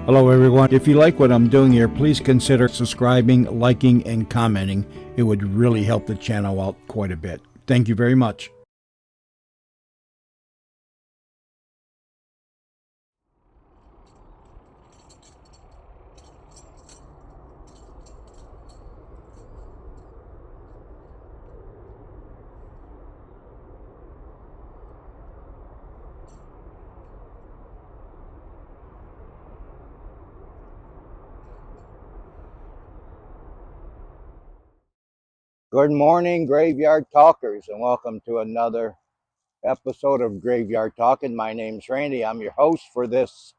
Hello, everyone. If you like what I'm doing here, please consider subscribing, liking, and commenting. It would really help the channel out quite a bit. Thank you very much. Good morning, Graveyard Talkers, and welcome to another episode of Graveyard Talking. My name's Randy. I'm your host for this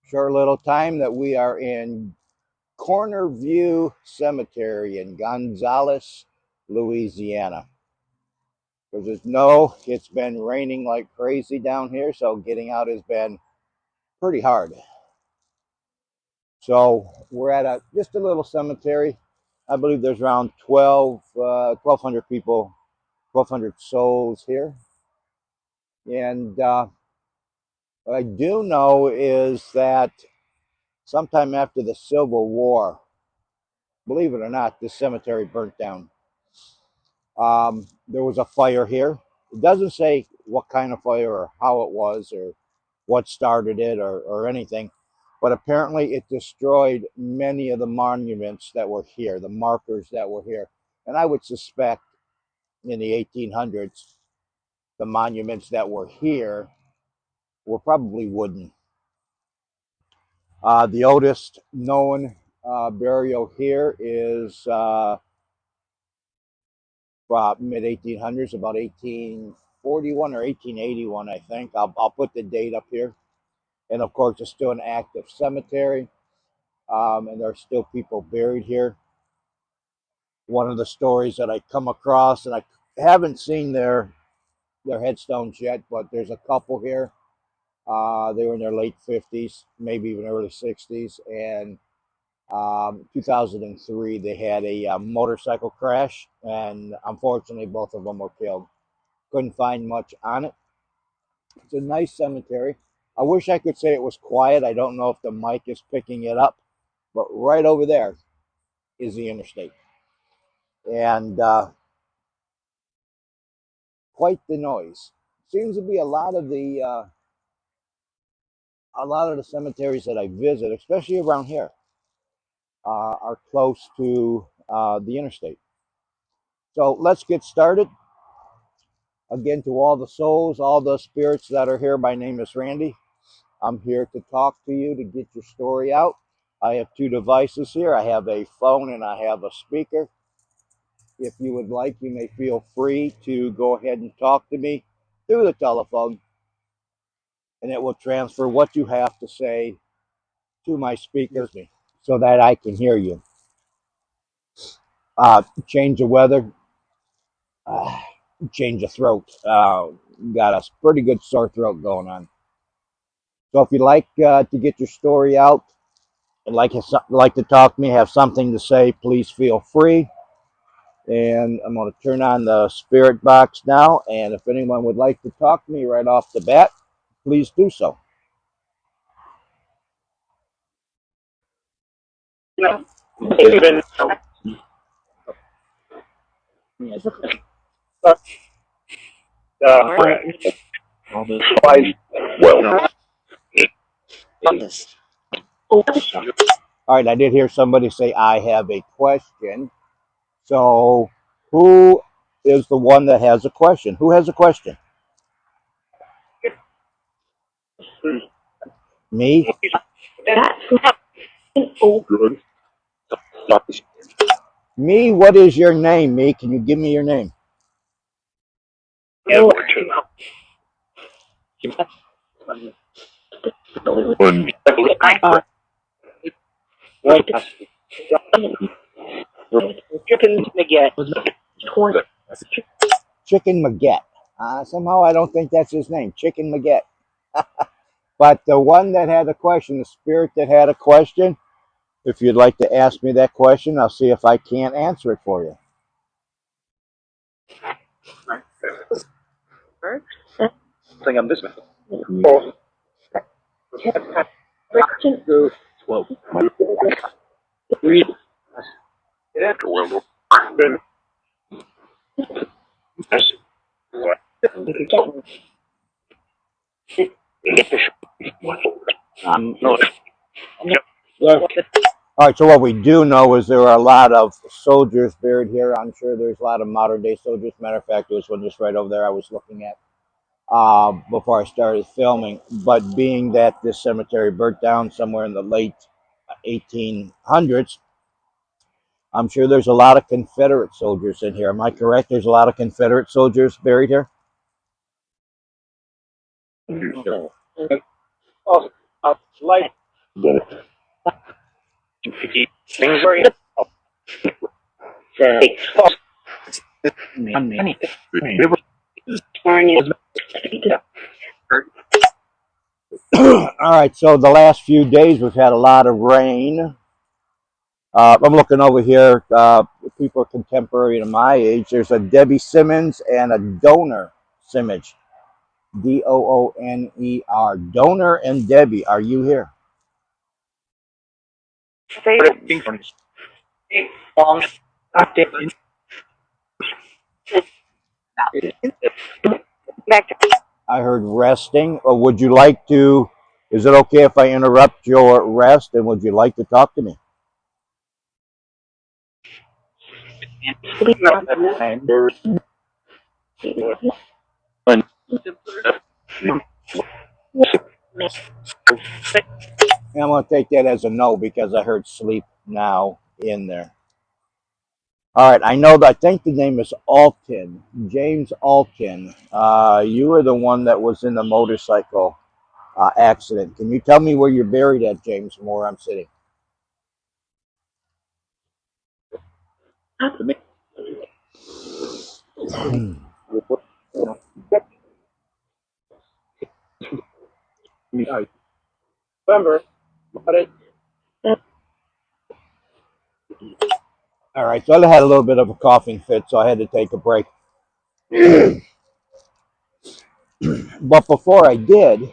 short little time that we are in Corner View Cemetery in Gonzales, Louisiana. Because it's been raining like crazy down here, so getting out has been pretty hard. So we're at just a little cemetery. I believe there's around 1,200 people, 1,200 souls here. And what I do know is that sometime after the Civil War, believe it or not, this cemetery burnt down. There was a fire here. It doesn't say what kind of fire or how it was or what started it or anything, but apparently it destroyed many of the monuments that were here, the markers that were here. And I would suspect in the 1800s, the monuments that were here were probably wooden. The oldest known burial here is mid 1800s, about 1841 or 1881, I think. I'll put the date up here. And of course, it's still an active cemetery, and there are still people buried here. One of the stories that I come across, and I haven't seen their headstones yet, but there's a couple here. They were in their late 50s, maybe even early 60s, and 2003, they had a motorcycle crash, and unfortunately, both of them were killed. Couldn't find much on it. It's a nice cemetery. I wish I could say it was quiet. I don't know if the mic is picking it up, but right over there is the interstate, and quite the noise. Seems to be a lot of the cemeteries that I visit, especially around here, are close to the interstate. So let's get started. Again, to all the souls, all the spirits that are here, my name is Randy. I'm here to talk to you, to get your story out. I have two devices here. I have a phone and I have a speaker. If you would like, you may feel free to go ahead and talk to me through the telephone, and it will transfer what you have to say to my speaker so that I can hear you. Change the weather, uh, change the throat. Got a pretty good sore throat going on. So if you'd like to get your story out and like to talk to me, have something to say, please feel free. And I'm going to turn on the spirit box now. And if anyone would like to talk to me right off the bat, please do so. Even all this well. All right, I did hear somebody say I have a question. So who is the one that has a question? Who has a question? Me? Me? What is your name, me? Can you give me your name? Chicken Maget. Somehow I don't think that's his name, Chicken Maget. But the one that had a question, the spirit that had a question, if you'd like to ask me that question, I'll see if I can't answer it for you. Thing on this. Well, read. Been. No. All right, so what we do know is there are a lot of soldiers buried here. I'm sure there's a lot of modern day soldiers. Matter of fact, there was one just right over there I was looking at before I started filming. But being that this cemetery burnt down somewhere in the late 1800s, I'm sure there's a lot of Confederate soldiers in here. Am I correct? There's a lot of Confederate soldiers buried here? Light. Things are All right, so the last few days we've had a lot of rain. I'm looking over here. People are contemporary to my age. There's a Debbie Simmons and a Donor Simmons. Dooner. Donor and Debbie, are you here? I heard resting. Or would you like to? Is it okay if I interrupt your rest? And would you like to talk to me? And I'm going to take that as a no because I heard sleep now in there. All right, I know that I think the name is Alton, James Alton. You were the one that was in the motorcycle accident. Can you tell me where you're buried at, James, from where I'm sitting? Remember, but it. All right, so I had a little bit of a coughing fit, so I had to take a break. But before I did,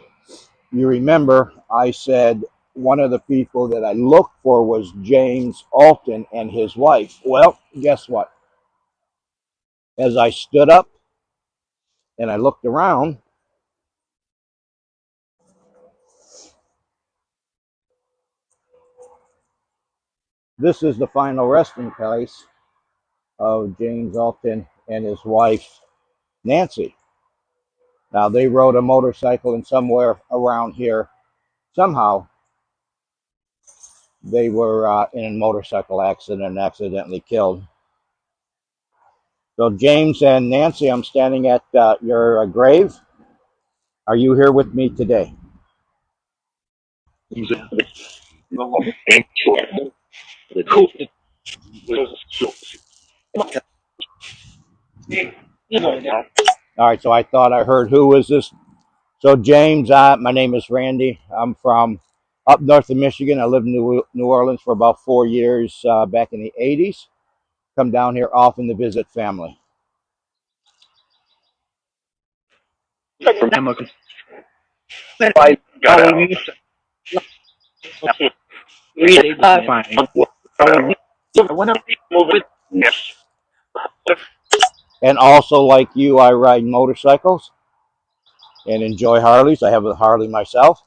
you remember I said one of the people that I looked for was James Alton and his wife. Well, guess what? As I stood up and I looked around, this is the final resting place of James Alton and his wife, Nancy. Now, they rode a motorcycle, and somewhere around here, somehow, they were in a motorcycle accident and accidentally killed. So, James and Nancy, I'm standing at your grave. Are you here with me today? All right, so I thought I heard who was this. So, James, my name is Randy. I'm from up north of Michigan. I lived in New Orleans for about 4 years back in the 80s. Come down here often to visit family. And also, like you, I ride motorcycles and enjoy Harleys. I have a Harley myself.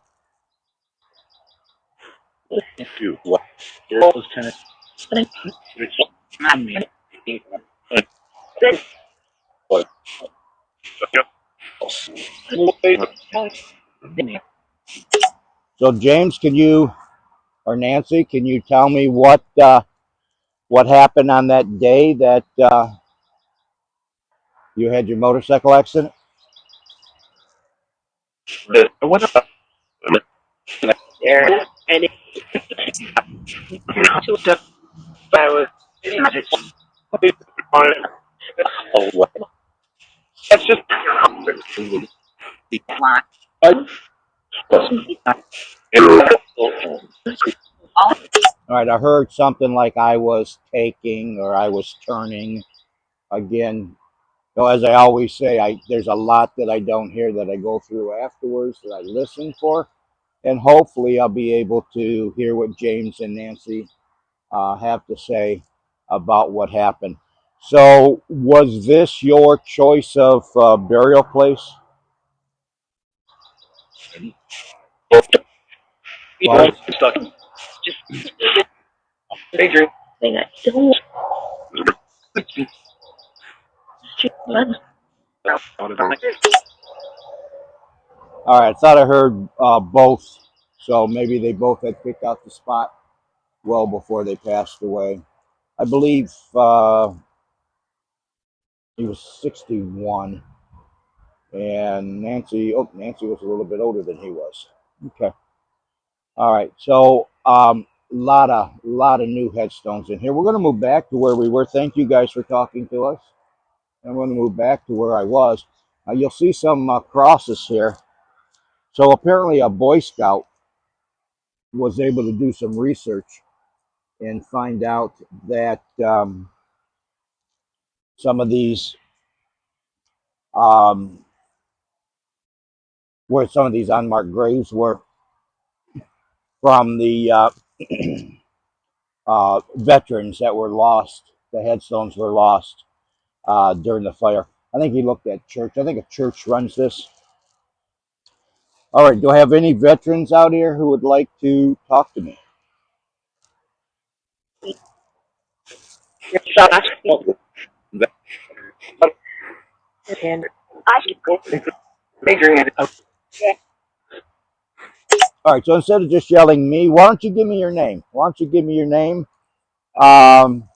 So, James, can you or Nancy, can you tell me what happened on that day that you had your motorcycle accident? That's just. All right, I heard something like I was taking or I was turning. Again, as I always say, there's a lot that I don't hear that I go through afterwards that I listen for. and hopefully I'll be able to hear what James and Nancy have to say about what happened. So, was this your choice of burial place? Well, Stuck. Just big drink. Thing I don't. all right. I thought I heard both, so maybe they both had picked out the spot well before they passed away. I believe he was 61, and Nancy. Oh, Nancy was a little bit older than he was. Okay. All right. So, lot of new headstones in here. We're going to move back to where we were. Thank you guys for talking to us. I'm going to move back to where I was. You'll see some crosses here. So apparently, a Boy Scout was able to do some research and find out that some of these, um, where some of these unmarked graves were from the veterans that were lost. The headstones were lost during the fire. I think he looked at church. I think a church runs this. All right. Do I have any veterans out here who would like to talk to me? And I should go. Big drink. All right. So instead of just yelling me, why don't you give me your name? Why don't you give me your name um,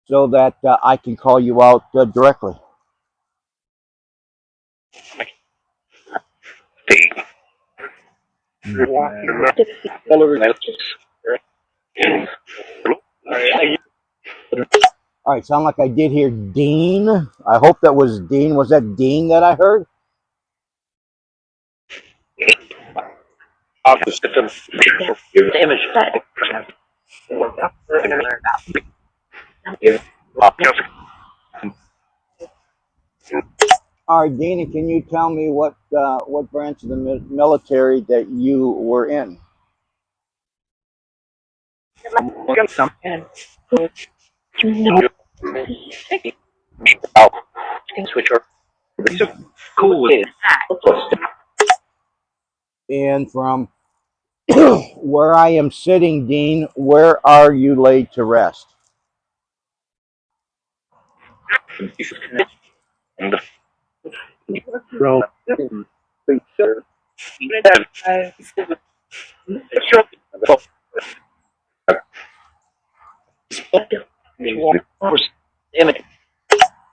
so that I can call you out directly? All right. Sound like I did hear Dean. I hope that was Dean. Was that Dean that I heard? Image. All right, Dean. And can you tell me what branch of the military that you were in? And switch over. Cool. And from where I am sitting, Dean, where are you laid to rest?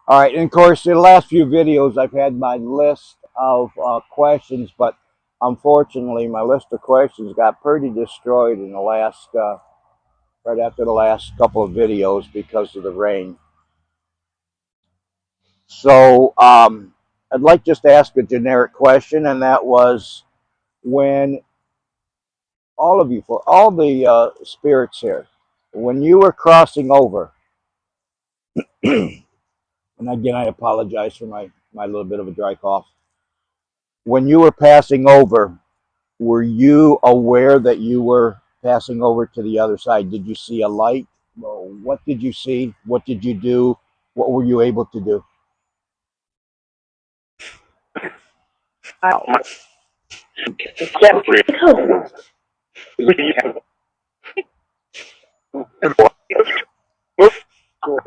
All right, and of course, in the last few videos, I've had my list of questions, but unfortunately, my list of questions got pretty destroyed in the last, right after the last couple of videos because of the rain. So, I'd like just to ask a generic question, and that was when all of you, for all the spirits here, when you were crossing over, and again, I apologize for my little bit of a dry cough. When you were passing over, were you aware that you were passing over to the other side? Did you see a light? Well, what did you see? What did you do? What were you able to do?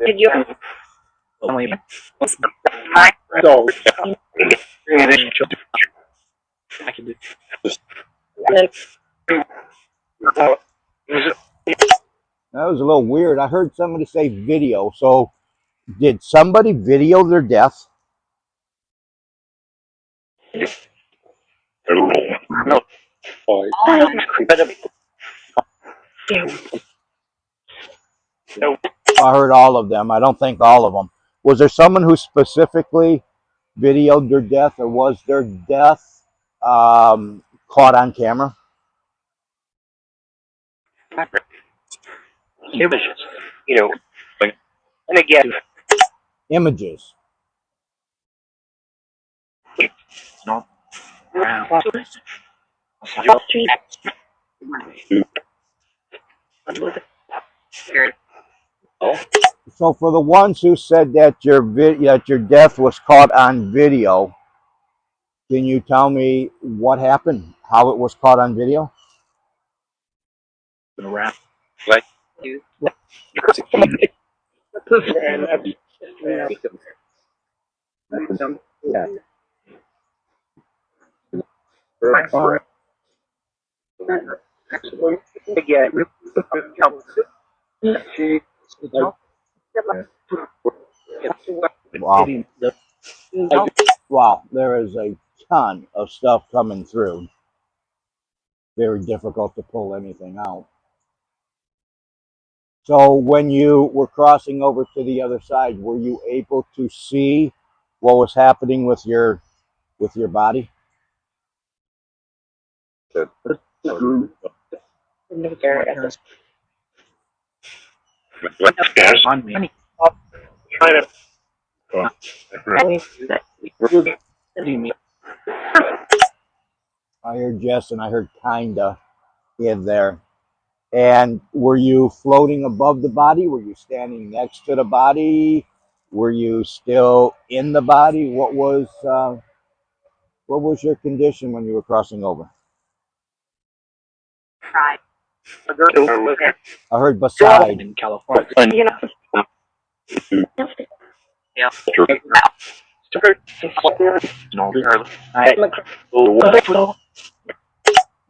Did you? I can do. That was a little weird. I heard somebody say video. So, did somebody video their death? No. I heard all of them. I don't think all of them. Was there someone who specifically videoed their death, or was their death caught on camera? Images. You know. And again. Images. No. Street. So for the ones who said that that your death was caught on video, can you tell me what happened? How it was caught on video? Wow. Wow, there is a ton of stuff coming through. Very difficult to pull anything out. So when you were crossing over to the other side, were you able to see what was happening with your body? I heard Jess and I heard kinda in there. And were you floating above the body? Were you standing next to the body? Were you still in the body? What was your condition when you were crossing over? I heard beside. And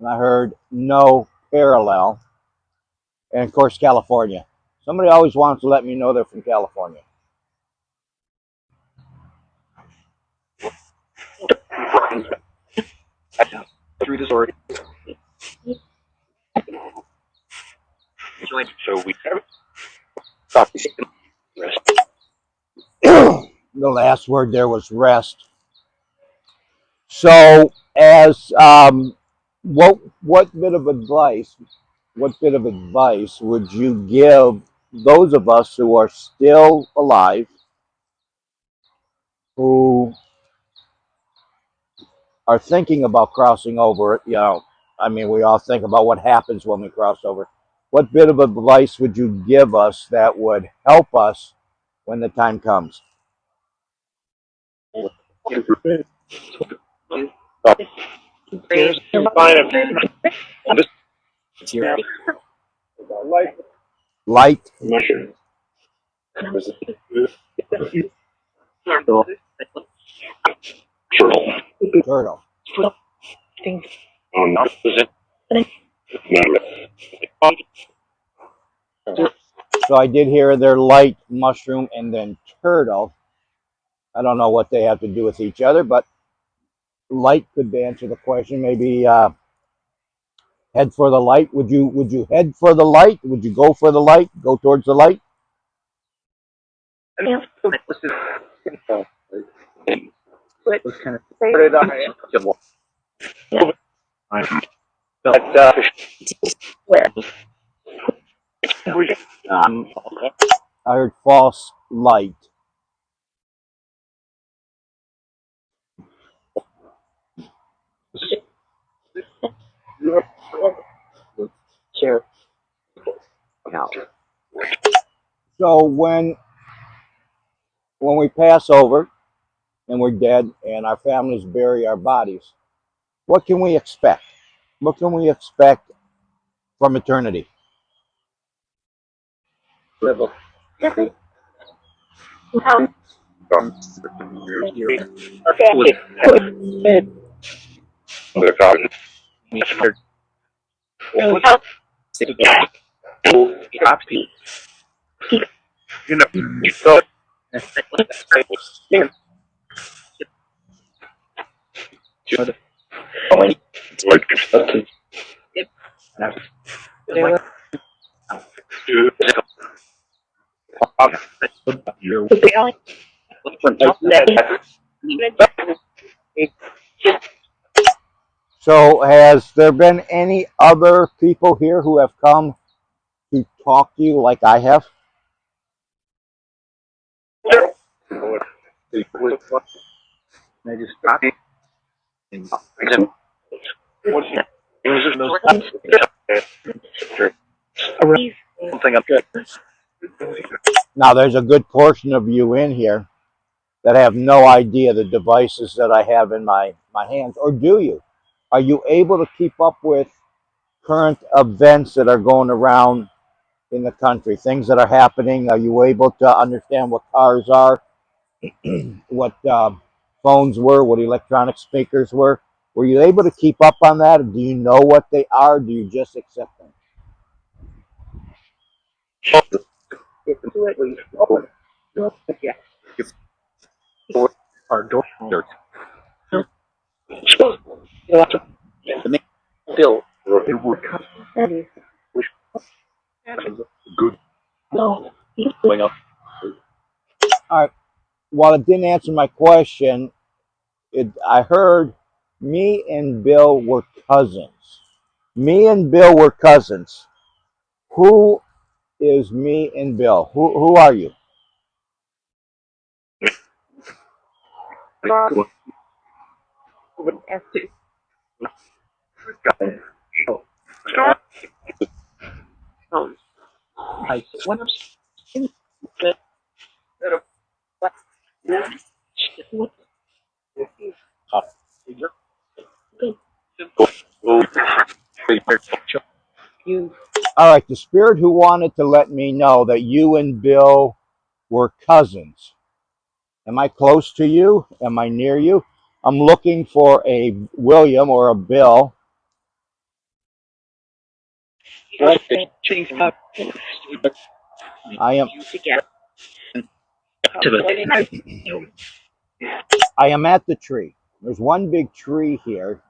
I heard no parallel. And of course, California. Somebody always wants to let me know they're from California. The last word there was rest. So, as what bit of advice? What bit of advice would you give those of us who are still alive, who are thinking about crossing over? You know, I mean, we all think about what happens when we cross over. What bit of advice would you give us that would help us when the time comes? Light, turtle. So I did hear their light, mushroom, and then turtle. I don't know what they have to do with each other, but light could answer the question. Maybe head for the light. Would you head for the light? Would you go for the light? Go towards the light? I heard false light. So when we pass over and we're dead and our families bury our bodies, what can we expect? What can we expect from eternity? So has there been any other people here who have come to talk to you like I have? Now, there's a good portion of you in here that have no idea the devices that I have in my hands, or do you? Are you able to keep up with current events that are going around in the country, things that are happening? Are you able to understand what cars are, what phones were, what electronic speakers were? Were you able to keep up on that? Do you know what they are? Do you just accept them? All right. While it didn't answer my question, I heard me and Bill were cousins. Me and Bill were cousins. Who is me and Bill? Who are you? All right, the spirit who wanted to let me know that you and Bill were cousins. Am I close to you? Am I near you? I'm looking for a William or a Bill. I am I am at the tree. There's one big tree here,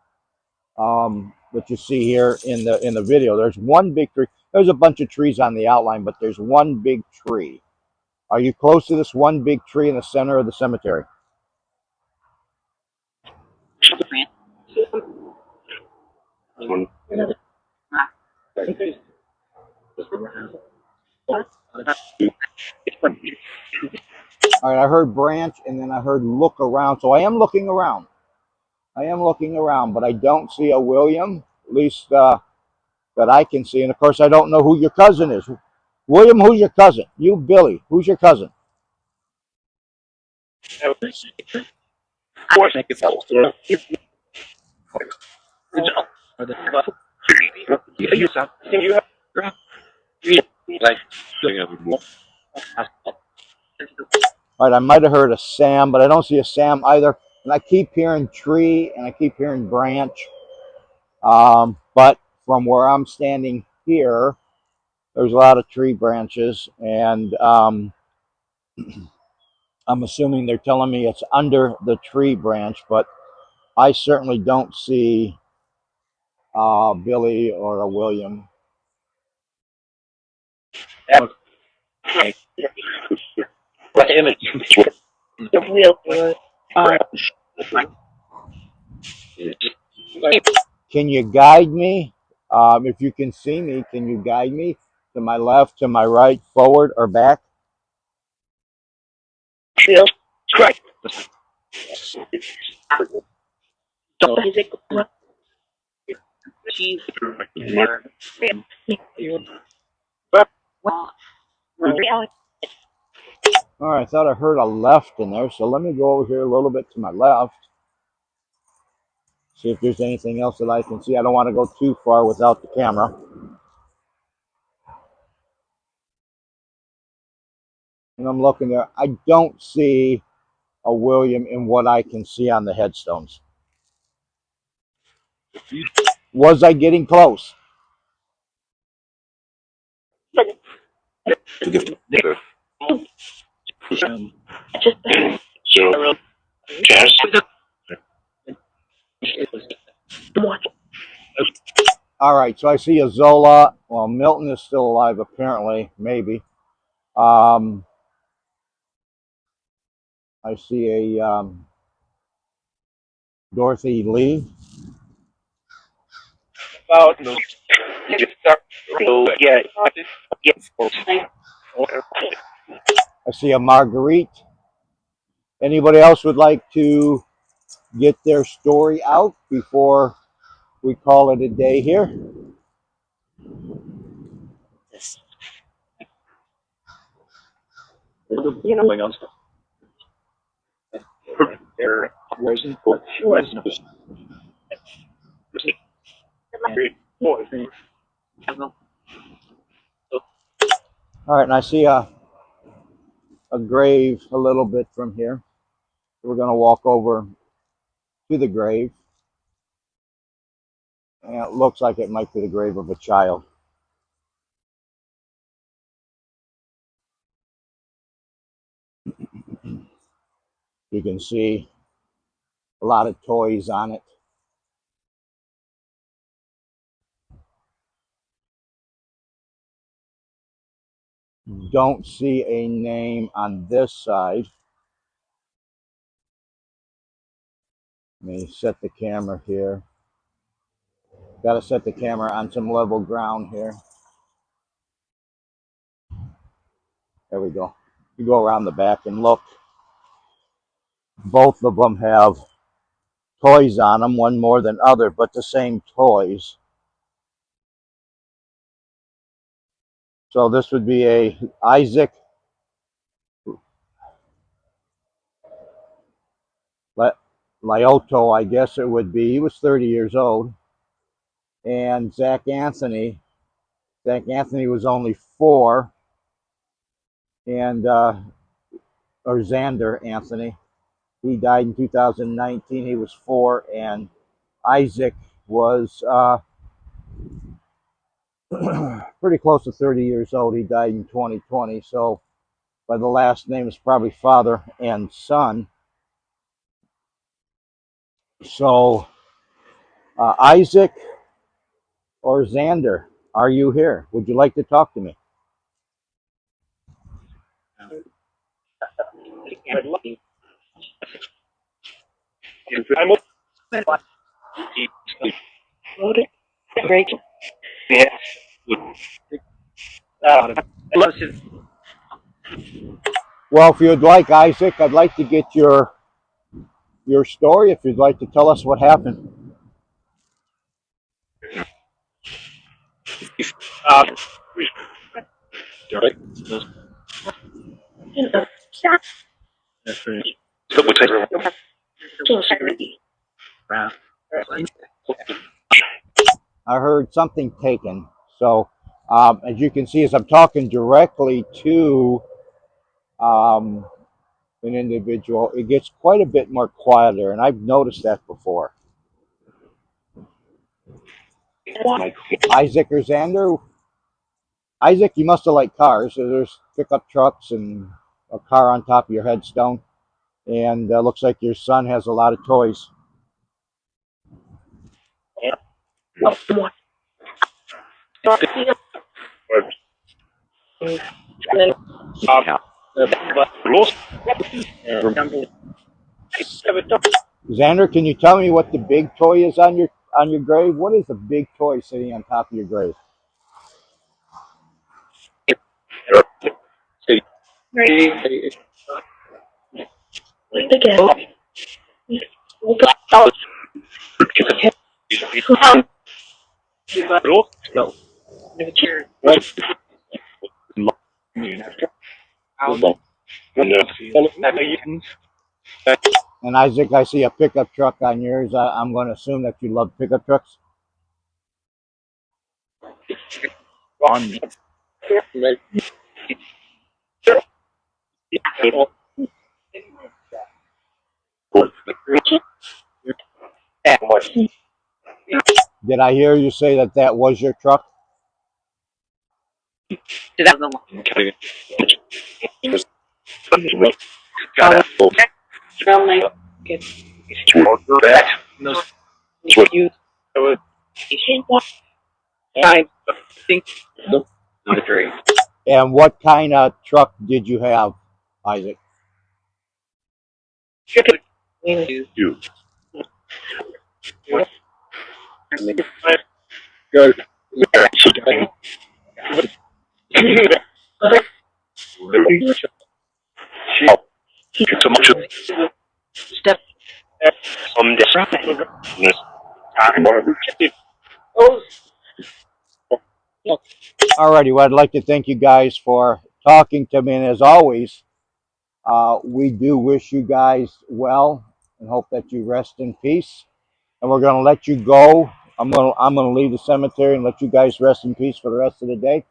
that you see here in the video. There's one big tree. There's a bunch of trees on the outline, but there's one big tree. Are you close to this one big tree in the center of the cemetery? All right, I heard branch and then I heard look around. So I am looking around. I am looking around, but I don't see a William, at least that I can see. And of course, I don't know who your cousin is. William, who's your cousin? You, Billy, who's your cousin? All right, I might have heard a Sam, but I don't see a Sam either. And I keep hearing tree and I keep hearing branch. But from where I'm standing here, there's a lot of tree branches, and I'm assuming they're telling me it's under the tree branch, but I certainly don't see Billy or a William. Can you guide me? If you can see me, can you guide me to my left, to my right, forward, or back? All right, I thought I heard a left in there, so let me go over here a little bit to my left, see if there's anything else that I can see. I don't want to go too far without the camera. And I'm looking there. I don't see a William in what I can see on the headstones. Was I getting close? All right, so I see a Zola. Well, Milton is still alive, apparently, maybe. I see a Dorothy Lee. I see a Marguerite. Anybody else would like to get their story out before we call it a day here. You know, else. There wasn't All right, and I see a grave a little bit from here. We're going to walk over to the grave. And it looks like it might be the grave of a child. You can see a lot of toys on it. Don't see a name on this side. Let me set the camera here. Got to set the camera on some level ground here. There we go. You go around the back and look. Both of them have toys on them, one more than other, but the same toys. So this would be a Isaac Lyoto, I guess it would be. He was 30 years old. And Zach Anthony was only 4. And, or Xander Anthony, he died in 2019. He was 4. And Isaac was pretty close to 30 years old. He died in 2020. So by the last name, it's probably father and son. So Isaac or Xander, are you here? Would you like to talk to me? Great. Yeah. Well, if you'd like, Isaac, I'd like to get your story. If you'd like to tell us what happened. I heard something taken. So, as you can see, as I'm talking directly to an individual, it gets quite a bit more quieter, and I've noticed that before. Isaac or Xander? Isaac, you must have liked cars. So there's pickup trucks and a car on top of your headstone. And looks like your son has a lot of toys. Xander, can you tell me what the big toy is on your grave? What is the big toy sitting on top of your grave? And Isaac, I see a pickup truck on yours. I'm going to assume that you love pickup trucks. Did I hear you say that was your truck? And what kind of truck did you have, Isaac? Alrighty, well, I'd like to thank you guys for talking to me, and as always, we do wish you guys well and hope that you rest in peace. And we're going to let you go. I'm going to leave the cemetery and let you guys rest in peace for the rest of the day.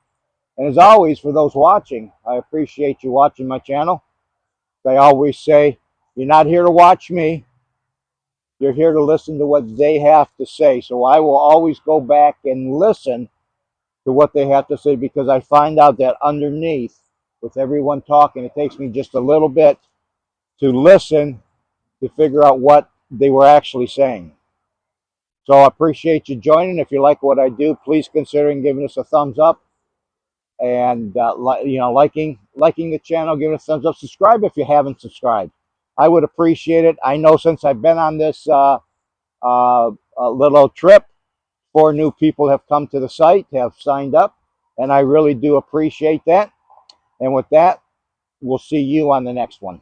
And as always, for those watching, I appreciate you watching my channel. I always say, you're not here to watch me. You're here to listen to what they have to say. So I will always go back and listen to what they have to say, because I find out that underneath, with everyone talking, it takes me just a little bit to listen to figure out what they were actually saying. So I appreciate you joining. If you like what I do, please consider giving us a thumbs up, and liking the channel, giving us a thumbs up. Subscribe if you haven't subscribed. I would appreciate it. I know since I've been on this little trip, 4 new people have come to the site, have signed up, and I really do appreciate that. And with that, we'll see you on the next one.